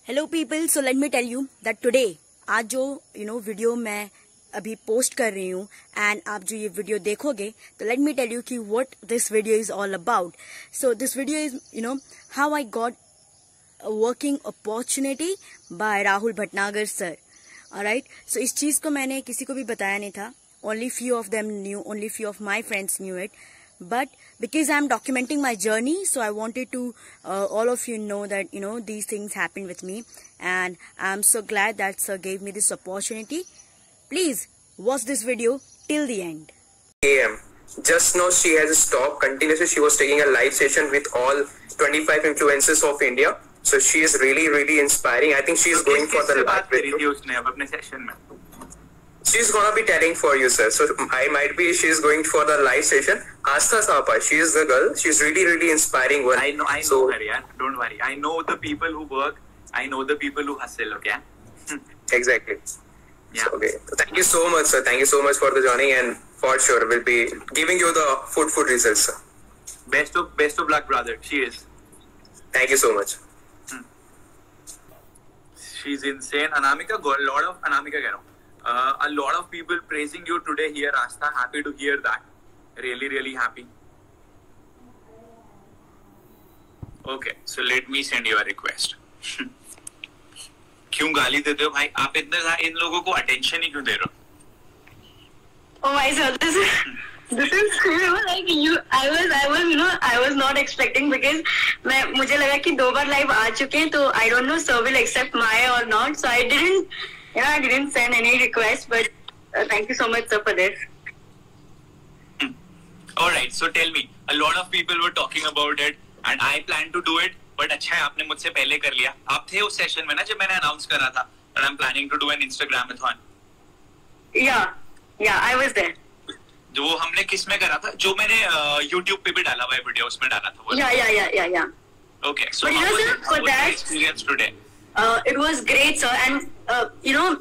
Hello people, so let me tell you that today आज जो video मैं अभी पोस्ट कर रही हूँ एंड आप जो ये वीडियो देखोगे तो लेट मी टेल यू कि what this video is all about. So this video is how I got a working opportunity by Rahul Bhatnagar sir. Alright, so इस चीज को मैंने किसी को भी बताया नहीं था. Only few of them knew, only few of my friends knew it. But because I'm documenting my journey, so I wanted to all of you know that these things happened with me, and I'm so glad that sir gave me this opportunity. Please watch this video till the end. AM. Just now she has stopped continuously. She was taking a live session with all 25 influencers of India. So she is really inspiring. I think she is going for the live video. उसने अब अपने session में. She's gonna be telling for you, sir. So I might be. She is going for the live session. Astha Sapa. She is the girl. She's really inspiring one. I know her, yeah. Don't worry. I know the people who work. I know the people who hustle. Okay. Exactly. Yeah. So, okay. Thank you so much, sir. Thank you so much for the joining, and for sure we'll be giving you the food results, sir. Best of luck, brother. She is. Thank you so much. She's insane. Anamika, got a lot of Anamika कह रहा हूँ. A lot of people praising you today here, Astha. Happy to hear that. Really happy. Okay, so let me send you a request. क्यों गाली देते हो भाई? आप इतने इन लोगों को attention ही क्यों दे रहे हो? Oh my God, this is cool. Like I was not expecting because मुझे लगा कि 2 बार live आ चुके हैं तो I don't know sir will accept my or not, so I didn't send any request, but thank you so much sir for this. All right, so tell me, a lot of people were talking about it and I planned to do it, but अच्छा है आपने मुझसे पहले कर लिया. आप थे उस सेशन में ना जब मैंने अनाउंस करा था that I'm planning to do an Instagram-a-thon. Yeah, I was there. जो वो हमने किस में करा था? जो मैंने YouTube पे भी डाला हुआ है वीडियो, उसमें डाला था वो. Yeah. Okay, so but how was sir, for that experience today? It was great sir, and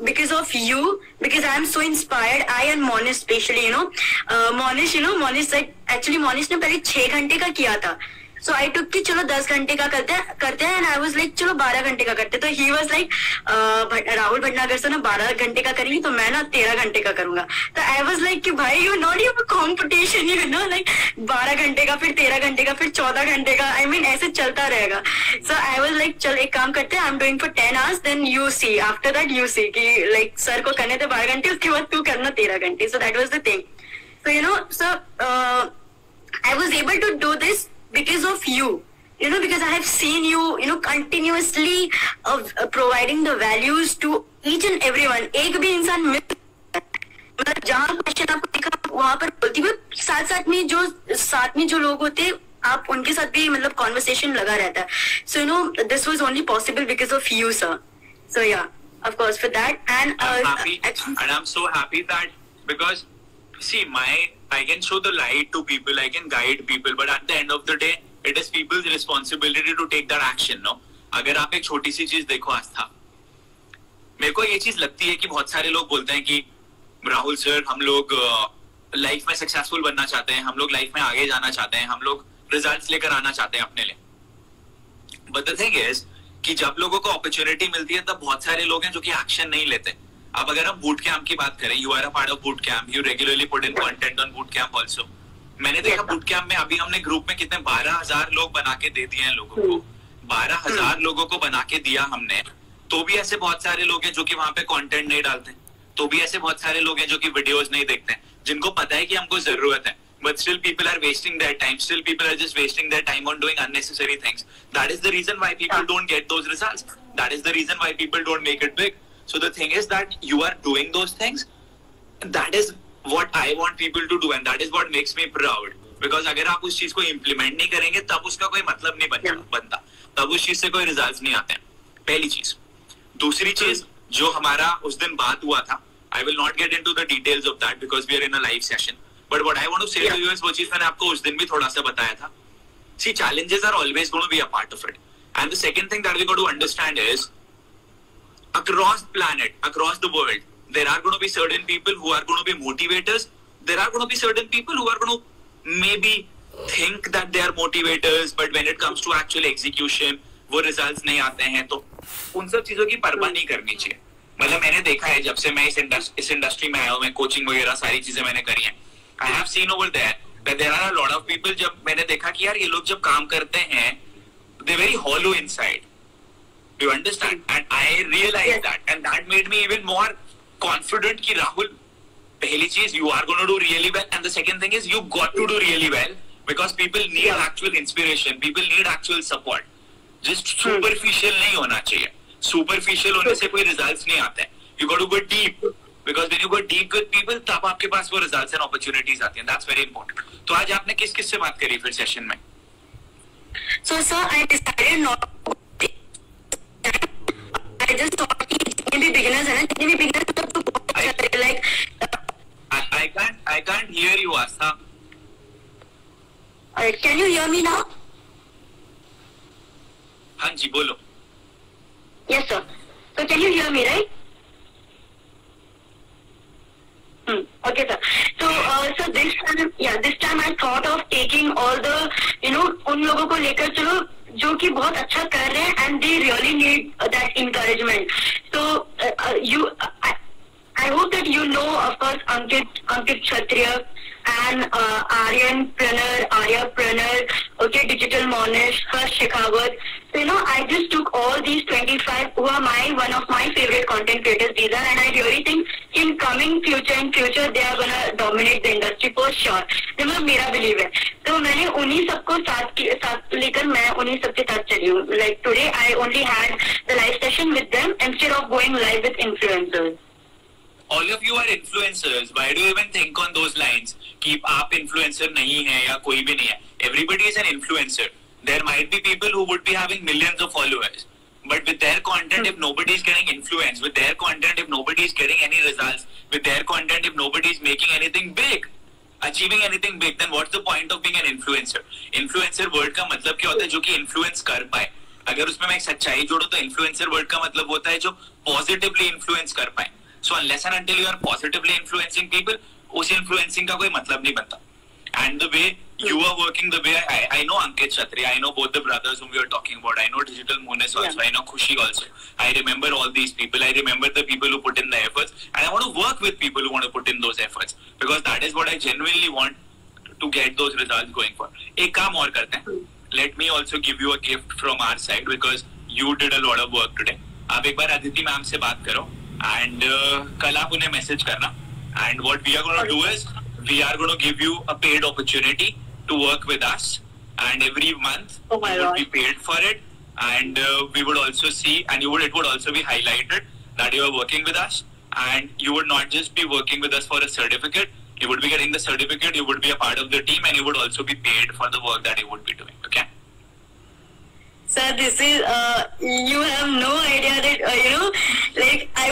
because of you, because I am so inspired, I and Monish especially, Monish said, actually Monish ने पहले 6 घंटे का किया था, so I took कि चलो 10 घंटे का करते हैं, and I was like चलो 12 घंटे का करते. तो he was like Rahul Bhatnagar से ना 12 घंटे का करेंगे तो मैं ना 13 घंटे का करूंगा. तो I was like कि भाई you not have a competition, like 12 घंटे का, फिर 13 घंटे का, फिर 14 घंटे का, I mean ऐसे चलता रहेगा. So I was like चल एक काम करते हैं, I'm doing for 10 hours, then you see, after that you see कि like सर को करने थे 12 घंटे, उसके बाद तू करना 13 घंटे. So that was the thing. So I was able to do this because of you, because I have seen you, continuously providing the values to each and everyone. एक भी इंसान मतलब जहाँ क्वेश्चन आपको दिखा वहाँ पर बोलती हुई साथ में जो लोग होते आप उनके साथ भी मतलब कॉन्वर्सेशन लगा रहता है. So this was only possible because of you, sir. So yeah, of course for that, and I'm happy, and I'm so happy that because see I can show the light to people, I can guide people, but at the end of the day, it is people's responsibility to take that action, no? अगर आप एक छोटी सी चीज देखो आस्था, मेरे को ये चीज लगती है कि बहुत सारे लोग बोलते हैं कि राहुल सर हम लोग लाइफ में सक्सेसफुल बनना चाहते हैं, हम लोग लाइफ में आगे जाना चाहते हैं, हम लोग रिजल्ट्स लेकर आना चाहते हैं अपने लिए. But the thing is कि जब लोगों को अपॉर्चुनिटी मिलती है तब बहुत सारे लोग हैं जो कि एक्शन नहीं लेते. अब अगर हम बूट कैंप की बात करें, you are a part of boot camp, you regularly put in content on boot camp also. मैंने देखा बूट कैंप में अभी हमने ग्रुप में कितने 12,000 लोग बना के दे दिए हैं लोगों को. 12,000 लोगों को बना के दिया हमने, तो भी ऐसे बहुत सारे लोग हैं जो कि वहां पे कंटेंट नहीं डालते, तो भी ऐसे बहुत सारे लोग हैं जो कि वीडियोस नहीं देखते, जिनको पता है कि हमको जरूरत है, but still people are wasting their time, still people are just wasting their time on doing unnecessary things. That is the reason why people don't get those results. That is the reason why people don't make it big. So the thing is that you are doing those things, and that is what I want people to do, and that is what makes me proud. Because अगर आप उस चीज को implement नहीं करेंगे तब उसका कोई मतलब नहीं बनता, तब उस चीज से कोई results नहीं आते हैं. पहली चीज. दूसरी चीज जो हमारा उस दिन बात हुआ था, I will not get into the details of that because we are in a live session. But what I want to say to you is वो चीज मैंने आपको उस दिन भी थोड़ा सा बताया था. See, challenges are always going to be a part of it. And the second thing that we got to understand is across the planet, across the world, there are going to be certain people who are going to be motivators. There are going to be certain people who are going to maybe think that they are motivators, but when it comes to actual execution, वो results नहीं आते हैं. तो उन सब चीजों की परवाह नहीं करनी चाहिए. मतलब मैंने देखा है जब से मैं इस इंडस्ट्री में आया हूँ, मैं कोचिंग वगैरह सारी चीजें मैंने करी है. I have seen over there are a lot of people. जब मैंने देखा कि यार ये लोग जब काम करते हैं, they very hollow inside. You understand? And I realized that, and that made me even more confident कि राहुल, पहली चीज you are going to do really well, and the second thing is you got to do really well because people need actual inspiration, people need actual support. Just superficial नहीं होना चाहिए. Superficial होने से कोई results नहीं आते हैं. You got to go deep because when you go deep with people, तब आपके पास वो results and opportunities आती हैं. That's very important. तो आज आपने किस से बात करी फिर सेशन में? So sir, I decided not. I just thought कि जितने भी beginners हैं ना, जितने भी beginners हैं तो बहुत अच्छा है. Like I can't hear you, Astha. Can you hear me now? हाँ जी बोलो. Yes sir. So can you hear me, right? Okay sir. So so this time I thought of taking all the उन लोगों को लेकर चलो जो कि बहुत अच्छा कर रहे हैं and they really need that encouragement. So I hope that you know, of course, Ankit Kshatriya and Arya Pranner, okay, Digital Monish, Harsh Shekhawat. So I just took all these 25 who are one of my favorite content creators these are, and I really think in coming future they are gonna dominate the industry for sure. मतलब मेरा belief है. तो मैंने उन्हीं सबको साथ लेकर मैं उन्हीं सबके साथ चली हूँ. Like today I only had the live session with them instead of going live with influencers. All of you are influencers. Why do you even think on those lines? कि आप influencer नहीं है या कोई भी नहीं है. Everybody is an influencer. There might be people who would be having millions of followers, but with their content, if nobody is getting influence, with their content, if nobody is getting any results, with their content, if nobody is making anything big, achieving anything big, then what's the point of being an influencer? Influencer word का मतलब क्या होता है? जो कि influence कर पाए. अगर उसमें मैं एक सच्चाई जोड़ो तो influencer word का मतलब होता है जो positively influence कर पाए. So unless and until you are positively influencing people, उस influencing का कोई मतलब नहीं बनता. And the way you are working, the way I know Ankit Kshatriya, I know both the brothers whom we are talking about, I know Digital Monish also, I know Khushi also. I remember all these people, I remember the people who put in the efforts, and I want to work with people who want to put in those efforts, because that is what I genuinely want to get those results going for. एक काम और करते हैं. Let me also give you a gift from our side, because you did a lot of work today. आप एक बार Aditi ma'am से बात करो, and कल आप उन्हें मैसेज करना, and what we are going to do is we are going to give you a paid opportunity to work with us, and every month you would be paid for it, and we would also see, and it would also be highlighted that you are working with us, and you would not just be working with us for a certificate, you would be getting the certificate, you would be a part of the team, and you would also be paid for the work that you would be doing. Okay? Sir, this is you have no idea that like I